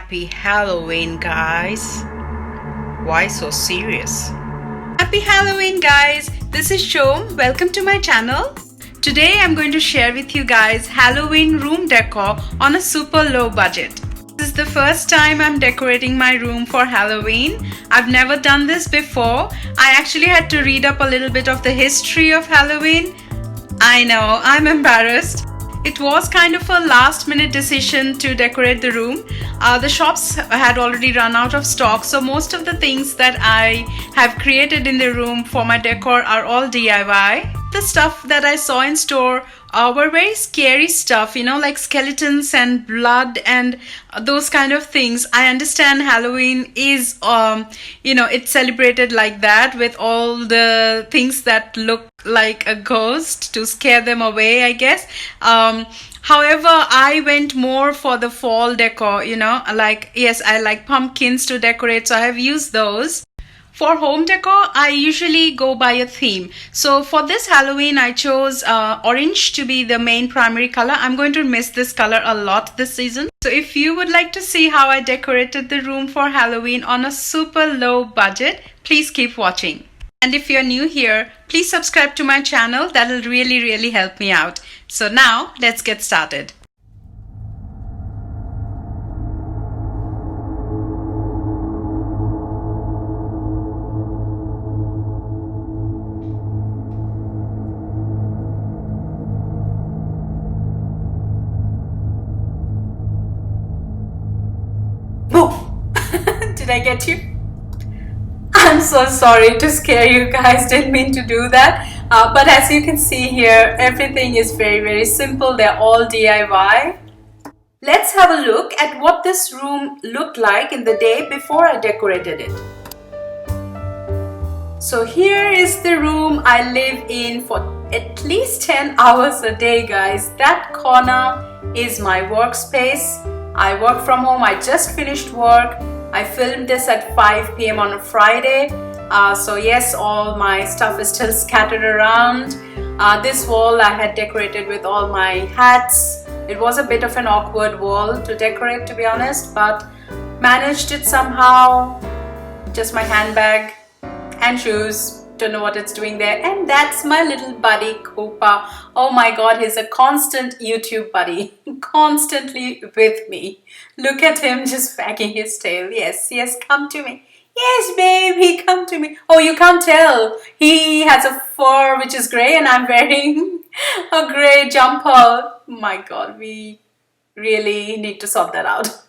Happy Halloween, guys. Why so serious? Happy Halloween, guys. This is Shom. Welcome to my channel. Today I'm going to share with you guys Halloween room decor on a super low budget. This is the first time I'm decorating my room for Halloween. I've never done this before. I actually had to read up a little bit of the history of Halloween. I know, I'm embarrassed. It was kind of a last-minute decision to decorate the room. The shops had already run out of stock, so most of the things that I have created in the room for my decor are all DIY. The stuff that I saw in store were very scary stuff, you know, like skeletons and blood and those kind of things. I understand Halloween is, it's celebrated like that with all the things that look like a ghost to scare them away, I guess. However, I went more for the fall decor, yes, I like pumpkins to decorate, so I have used those. For home decor, I usually go by a theme. So for this Halloween, I chose orange to be the main primary color. I'm going to miss this color a lot this season. So if you would like to see how I decorated the room for Halloween on a super low budget, please keep watching. And if you're new here, please subscribe to my channel. That'll really help me out. So now, let's get started. Did I get you? I'm so sorry to scare you guys, didn't mean to do that. But as you can see here, everything is very simple. They're all DIY. Let's have a look at what this room looked like in the day before I decorated it. So here is the room I live in for at least 10 hours a day, guys. That corner is my workspace. I work from home. I just finished work. I filmed this at 5 p.m. on a Friday. So yes, all my stuff is still scattered around. This wall I had decorated with all my hats. It was a bit of an awkward wall to decorate, to be honest, but managed it somehow. Just my handbag and shoes. Don't know what it's doing there. And that's my little buddy Cooper. Oh my god, he's a constant YouTube buddy. Constantly with me. Look at him just wagging his tail. Yes, come to me. Yes, baby, come to me. Oh, you can't tell. He has a fur which is grey and I'm wearing a grey jumper. My god, we really need to sort that out.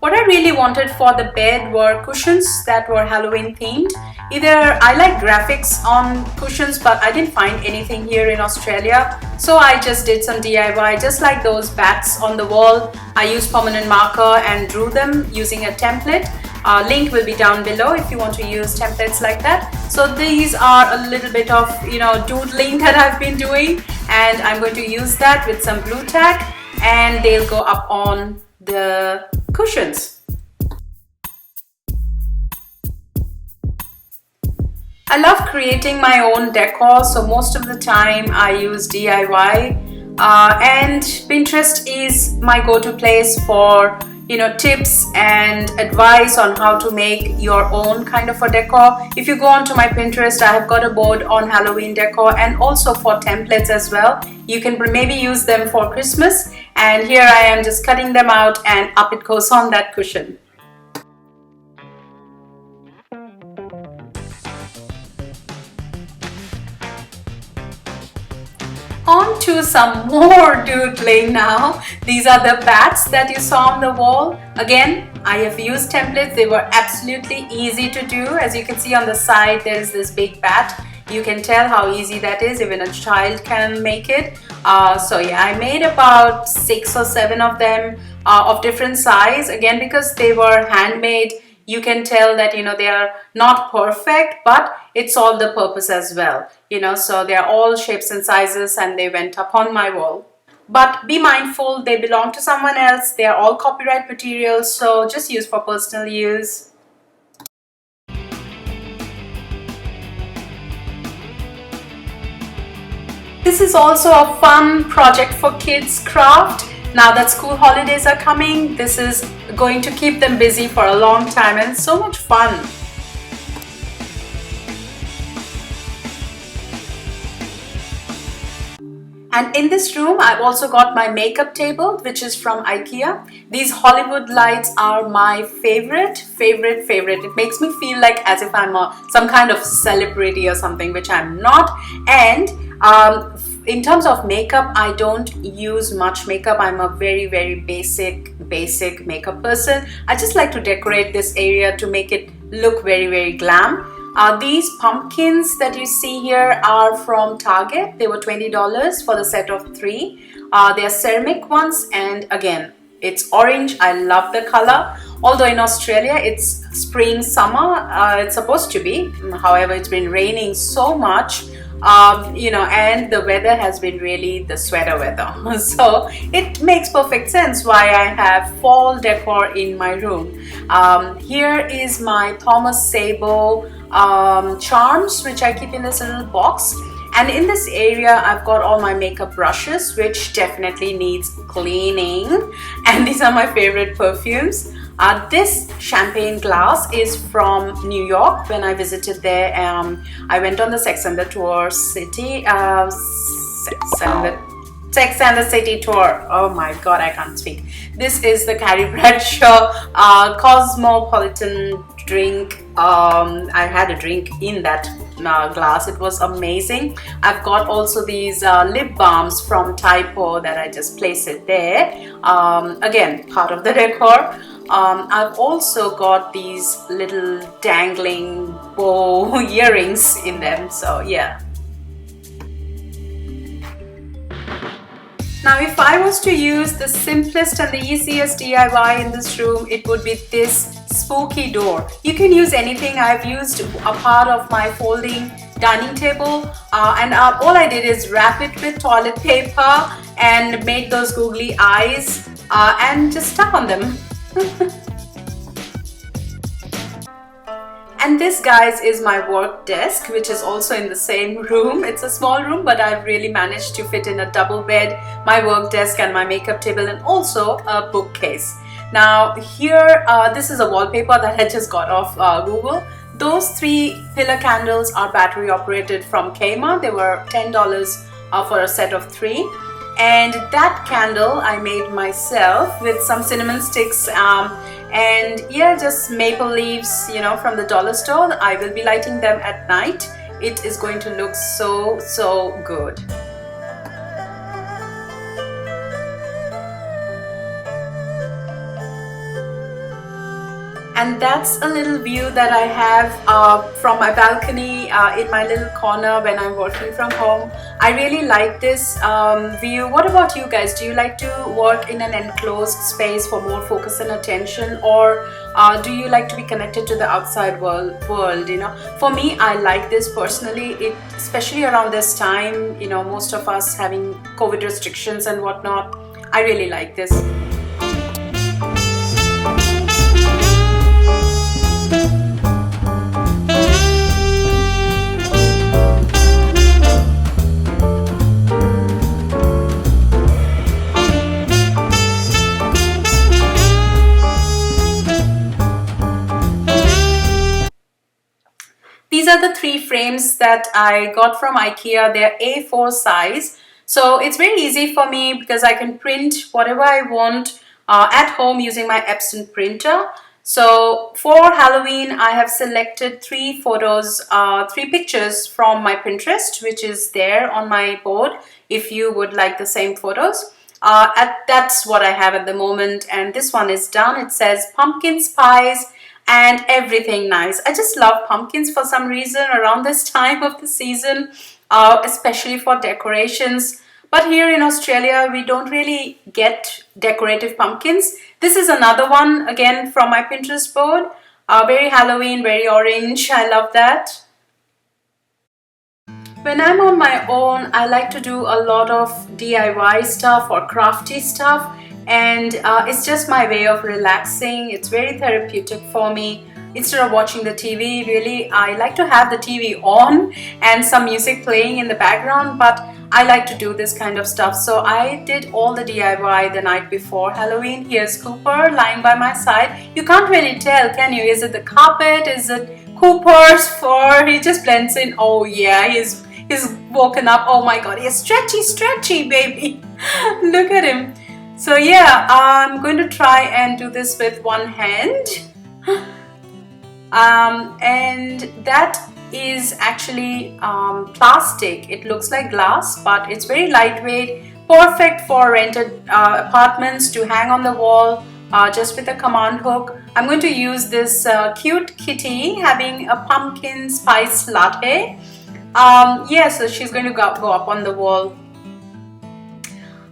What I really wanted for the bed were cushions that were Halloween themed. I like graphics on cushions, but I didn't find anything here in Australia. So I just did some DIY, just like those bats on the wall. I used permanent marker and drew them using a template. Link will be down below if you want to use templates like that. So these are a little bit of, doodling that I've been doing. And I'm going to use that with some glue tack and they'll go up on the cushions. I love creating my own decor, so most of the time I use DIY and Pinterest is my go-to place for tips and advice on how to make your own kind of a decor. If you go onto my Pinterest, I have got a board on Halloween decor and also for templates as well. You can maybe use them for Christmas, and here I am just cutting them out and up it goes on that cushion. On to some more doodling now. These are the bats that you saw on the wall. Again, I have used templates. They were absolutely easy to do. As you can see on the side, there is this big bat. You can tell how easy that is. Even a child can make it. So yeah, I made about 6 or 7 of them of different size. Again, because they were handmade, you can tell that, you know, they are not perfect, but it's all the purpose as well, you know. So they are all shapes and sizes and they went up on my wall. But be mindful, they belong to someone else. They are all copyright materials, so just use for personal use. This is also a fun project for kids craft. Now that school holidays are coming, this is going to keep them busy for a long time, and it's so much fun. And in this room, I've also got my makeup table, which is from IKEA. These Hollywood lights are my favorite. It makes me feel like as if I'm some kind of celebrity or something, which I'm not. And in terms of makeup, I don't use much makeup. I'm a very basic makeup person. I just like to decorate this area to make it look very glam. These pumpkins that you see here are from Target. They were $20 for the set of 3. They are ceramic ones, and again, it's orange. I love the color. Although in Australia it's spring, summer, it's supposed to be. However, it's been raining so much, you know, and the weather has been really the sweater weather. So it makes perfect sense why I have fall decor in my room. Here is my Thomas Sabo charms, which I keep in this little box. And in this area, I've got all my makeup brushes, which definitely needs cleaning. And these are my favorite perfumes. This champagne glass is from New York. When I visited there, I went on the Sex and the City tour. Oh my god, I can't speak. This is the Carrie Bradshaw Cosmopolitan drink. I had a drink in that glass. It was amazing. I've got also these lip balms from Typo that I just place it there. Again, part of the decor. I've also got these little dangling bow earrings in them, so yeah. Now if I was to use the simplest and the easiest DIY in this room, it would be this spooky door. You can use anything. I've used a part of my folding dining table, and all I did is wrap it with toilet paper and made those googly eyes and just stuck on them. And this, guys, is my work desk, which is also in the same room. It's a small room, but I've really managed to fit in a double bed, my work desk and my makeup table, and also a bookcase. Now here, this is a wallpaper that I just got off Google. Those 3 pillar candles are battery operated from Kmart. They were $10 for a set of 3. And that candle I made myself with some cinnamon sticks and yeah, just maple leaves, you know, from the dollar store. I will be lighting them at night. It is going to look so good. And that's a little view that I have from my balcony in my little corner when I'm working from home. I really like this view. What about you guys? Do you like to work in an enclosed space for more focus and attention, or do you like to be connected to the outside world? You know, for me, I like this personally. Especially around this time, you know, most of us having COVID restrictions and whatnot. I really like this. These are the 3 frames that I got from IKEA. They're A4 size. So it's very easy for me because I can print whatever I want at home using my Epson printer. So for Halloween, I have selected 3 photos, 3 pictures from my Pinterest, which is there on my board if you would like the same photos. That's what I have at the moment, and this one is done. It says pumpkin spice and everything nice. I just love pumpkins for some reason around this time of the season, especially for decorations. But here in Australia, we don't really get decorative pumpkins. This is another one, again, from my Pinterest board. Very Halloween, very orange. I love that. When I'm on my own, I like to do a lot of DIY stuff or crafty stuff, and it's just my way of relaxing. It's very therapeutic for me. Instead of watching the TV, really, I like to have the TV on and some music playing in the background, but I like to do this kind of stuff. So I did all the DIY the night before Halloween. Here's Cooper lying by my side. You can't really tell, can you? Is it the carpet? Is it Cooper's fur? He just blends in. Oh yeah, he's woken up. Oh my god, he's stretchy baby. Look at him. So yeah, I'm going to try and do this with one hand. And that is actually plastic. It looks like glass, but it's very lightweight, perfect for rented apartments to hang on the wall just with a command hook. I'm going to use this cute kitty having a pumpkin spice latte. Yeah, so she's going to go up on the wall.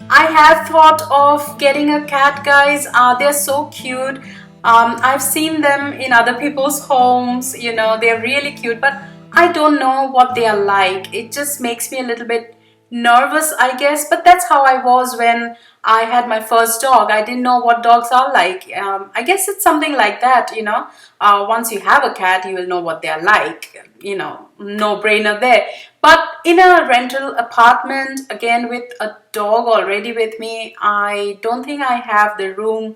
I have thought of getting a cat, guys. They're so cute. I've seen them in other people's homes, you know, they're really cute, but I don't know what they are like. It just makes me a little bit nervous, I guess, but that's how I was when I had my first dog. I didn't know what dogs are like. I guess it's something like that, you know. Once you have a cat, you will know what they're like, you know, no brainer there. But in a rental apartment, again with a dog already with me, I don't think I have the room,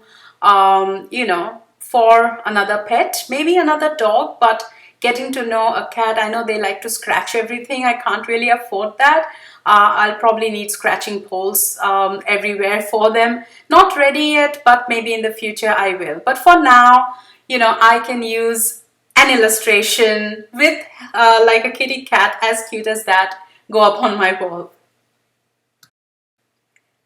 you know, for another pet, maybe another dog. But getting to know a cat, I know they like to scratch everything. I can't really afford that. I'll probably need scratching poles everywhere for them. Not ready yet, but maybe in the future I will. But for now, you know, I can use an illustration with like a kitty cat as cute as that go up on my wall.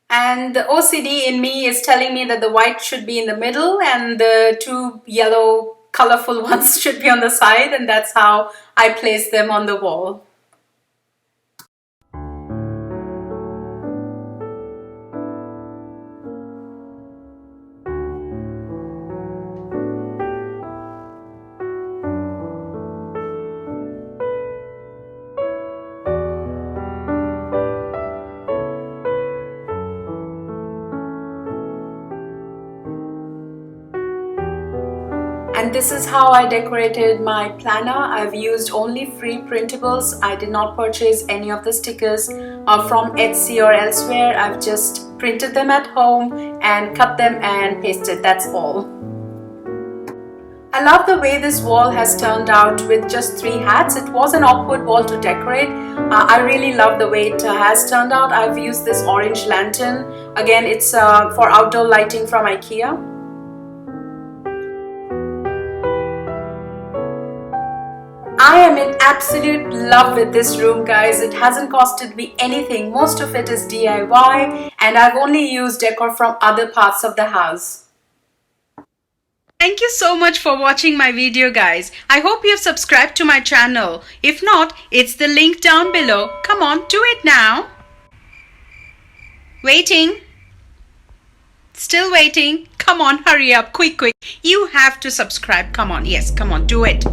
And the OCD in me is telling me that the white should be in the middle and the two yellow colorful ones should be on the side, and that's how I place them on the wall. And this is how I decorated my planner. I've used only free printables. I did not purchase any of the stickers from Etsy or elsewhere. I've just printed them at home and cut them and pasted. That's all. I love the way this wall has turned out with just 3 hats. It was an awkward wall to decorate. I really love the way it has turned out. I've used this orange lantern. Again, it's for outdoor lighting from IKEA. I am in absolute love with this room, guys. It hasn't costed me anything. Most of it is DIY, and I've only used decor from other parts of the house. Thank you so much for watching my video, guys. I hope you've subscribed to my channel. If not, it's the link down below. Come on, do it now. Waiting. Still waiting. Come on, hurry up, quick. You have to subscribe. Come on, yes, come on, do it.